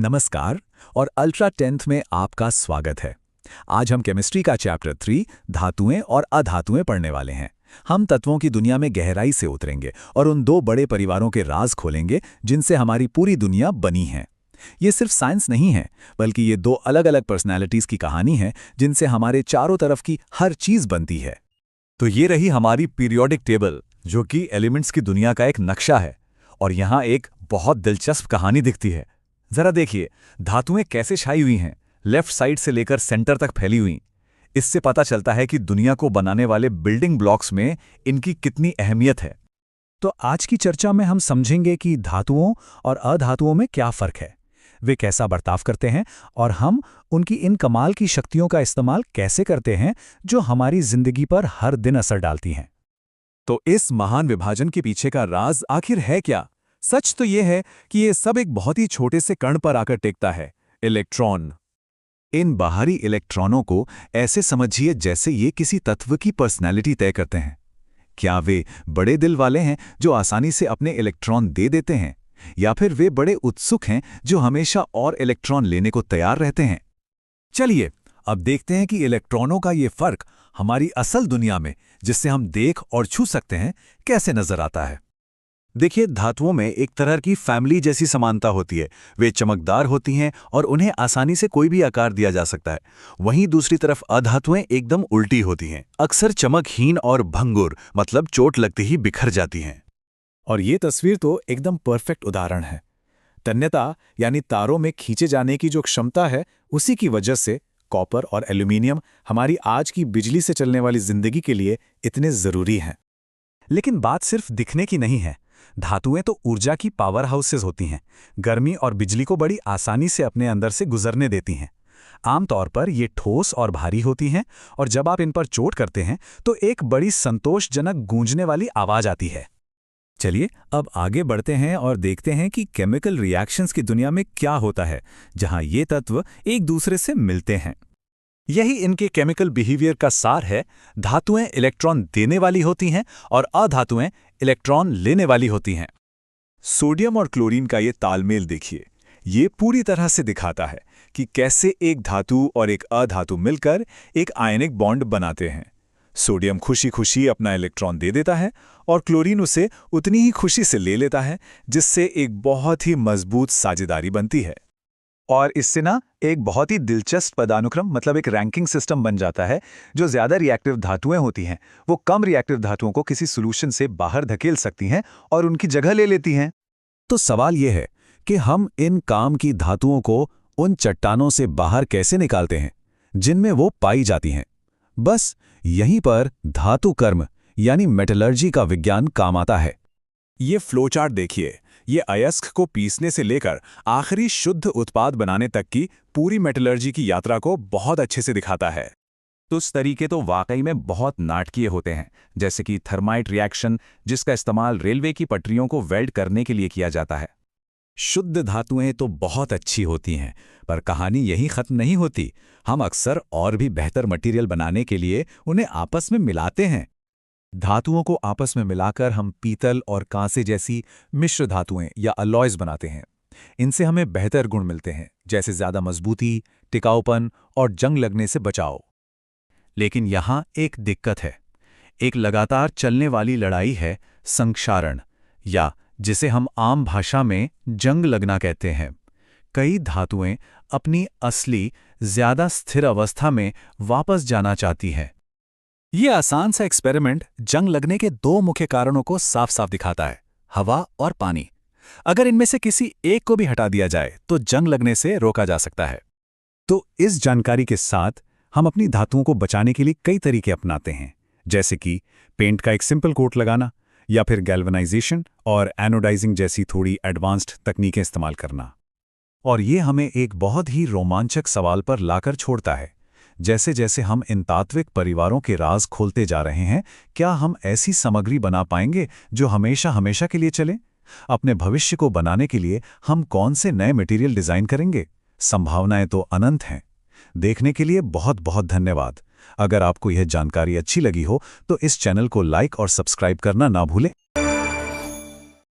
नमस्कार और ultra 10th में आपका स्वागत है। आज हम केमिस्ट्री का चैप्टर 3 धातुएं और अधातुएं पढ़ने वाले हैं। हम तत्वों की दुनिया में गहराई से उतरेंगे और उन दो बड़े परिवारों के राज खोलेंगे जिनसे हमारी पूरी दुनिया बनी है। ये सिर्फ साइंस नहीं है, बल्कि ये दो अलग अलग पर्सनैलिटीज की कहानी है जिनसे हमारे चारों तरफ की हर चीज बनती है। तो ये रही हमारी पीरियोडिक टेबल, जो कि एलिमेंट्स की दुनिया का एक नक्शा है। और यहाँ एक बहुत दिलचस्प कहानी दिखती है। जरा देखिए, धातुएं कैसे छाई हुई हैं, लेफ्ट साइड से लेकर सेंटर तक फैली हुई। इससे पता चलता है कि दुनिया को बनाने वाले बिल्डिंग ब्लॉक्स में इनकी कितनी अहमियत है। तो आज की चर्चा में हम समझेंगे कि धातुओं और अधातुओं में क्या फर्क है, वे कैसा बर्ताव करते हैं और हम उनकी इन कमाल की शक्तियों का इस्तेमाल कैसे करते हैं जो हमारी जिंदगी पर हर दिन असर डालती हैं। तो इस महान विभाजन के पीछे का राज आखिर है क्या? सच तो ये है कि ये सब एक बहुत ही छोटे से कण पर आकर टिकता है, इलेक्ट्रॉन। इन बाहरी इलेक्ट्रॉनों को ऐसे समझिए जैसे ये किसी तत्व की पर्सनैलिटी तय करते हैं। क्या वे बड़े दिल वाले हैं जो आसानी से अपने इलेक्ट्रॉन दे देते हैं, या फिर वे बड़े उत्सुक हैं जो हमेशा और इलेक्ट्रॉन लेने को तैयार रहते हैं? चलिए अब देखते हैं कि इलेक्ट्रॉनों का ये फर्क हमारी असल दुनिया में, जिससे हम देख और छू सकते हैं, कैसे नजर आता है। देखिए, धातुओं में एक तरह की फैमिली जैसी समानता होती है। वे चमकदार होती हैं और उन्हें आसानी से कोई भी आकार दिया जा सकता है। वहीं दूसरी तरफ अधातुएं एकदम उल्टी होती हैं, अक्सर चमकहीन और भंगुर, मतलब चोट लगते ही बिखर जाती हैं। और ये तस्वीर तो एकदम परफेक्ट उदाहरण है। तन्यता यानी तारों में खींचे जाने की जो क्षमता है, उसी की वजह से कॉपर और एल्यूमिनियम हमारी आज की बिजली से चलने वाली जिंदगी के लिए इतने जरूरी हैं। लेकिन बात सिर्फ दिखने की नहीं है। धातुएं तो ऊर्जा की पावर हाउसेस होती हैं, गर्मी और बिजली को बड़ी आसानी से अपने अंदर से गुजरने देती हैं। आमतौर पर ये ठोस और भारी होती हैं, और जब आप इन पर चोट करते हैं तो एक बड़ी संतोषजनक गूंजने वाली आवाज आती है। चलिए अब आगे बढ़ते हैं और देखते हैं कि केमिकल रिएक्शंस की दुनिया में क्या होता है जहां ये तत्व एक दूसरे से मिलते हैं। यही इनके केमिकल बिहेवियर का सार है। धातुएं इलेक्ट्रॉन देने वाली होती हैं और अधातुएं इलेक्ट्रॉन लेने वाली होती हैं। सोडियम और क्लोरीन का ये तालमेल देखिए। ये पूरी तरह से दिखाता है कि कैसे एक धातु और एक अधातु मिलकर एक आयनिक बॉन्ड बनाते हैं। सोडियम खुशी खुशी अपना इलेक्ट्रॉन दे देता है और क्लोरीन उसे उतनी ही खुशी से ले लेता है, जिससे एक बहुत ही मजबूत साझेदारी बनती है। और इससे ना एक बहुत ही दिलचस्प पदानुक्रम, मतलब एक रैंकिंग सिस्टम बन जाता है। जो ज्यादा रिएक्टिव धातुएं होती हैं वो कम रिएक्टिव धातुओं को किसी सॉल्यूशन से बाहर धकेल सकती हैं और उनकी जगह ले लेती हैं। तो सवाल यह है कि हम इन काम की धातुओं को उन चट्टानों से बाहर कैसे निकालते हैं जिनमें वो पाई जाती हैं। बस यहीं पर धातु कर्म यानी मेटलर्जी का विज्ञान काम आता है। ये फ्लोचार्ट देखिए। ये अयस्क को पीसने से लेकर आखिरी शुद्ध उत्पाद बनाने तक की पूरी मेटलर्जी की यात्रा को बहुत अच्छे से दिखाता है। कुछ तरीके तो वाकई में बहुत नाटकीय होते हैं, जैसे कि थर्माइट रिएक्शन, जिसका इस्तेमाल रेलवे की पटरियों को वेल्ड करने के लिए किया जाता है। शुद्ध धातुएं तो बहुत अच्छी होती हैं, पर कहानी यही खत्म नहीं होती। हम अक्सर और भी बेहतर मटेरियल बनाने के लिए उन्हें आपस में मिलाते हैं। धातुओं को आपस में मिलाकर हम पीतल और कांसे जैसी मिश्र धातुएं या अलॉयज बनाते हैं। इनसे हमें बेहतर गुण मिलते हैं, जैसे ज्यादा मजबूती, टिकाऊपन और जंग लगने से बचाव। लेकिन यहाँ एक दिक्कत है। एक लगातार चलने वाली लड़ाई है संक्षारण, या जिसे हम आम भाषा में जंग लगना कहते हैं। कई धातुएं अपनी असली, ज्यादा स्थिर अवस्था में वापस जाना चाहती हैं। ये आसान सा एक्सपेरिमेंट जंग लगने के दो मुख्य कारणों को साफ साफ दिखाता है, हवा और पानी। अगर इनमें से किसी एक को भी हटा दिया जाए तो जंग लगने से रोका जा सकता है। तो इस जानकारी के साथ हम अपनी धातुओं को बचाने के लिए कई तरीके अपनाते हैं, जैसे कि पेंट का एक सिंपल कोट लगाना, या फिर गैल्वेनाइजेशन और एनोडाइजिंग जैसी थोड़ी एडवांस्ड तकनीकें इस्तेमाल करना। और ये हमें एक बहुत ही रोमांचक सवाल पर लाकर छोड़ता है। जैसे जैसे हम इन तात्विक परिवारों के राज खोलते जा रहे हैं, क्या हम ऐसी सामग्री बना पाएंगे जो हमेशा हमेशा के लिए चले? अपने भविष्य को बनाने के लिए हम कौन से नए मटेरियल डिजाइन करेंगे? संभावनाएं तो अनंत हैं। देखने के लिए बहुत बहुत धन्यवाद। अगर आपको यह जानकारी अच्छी लगी हो तो इस चैनल को लाइक और सब्सक्राइब करना ना भूलें।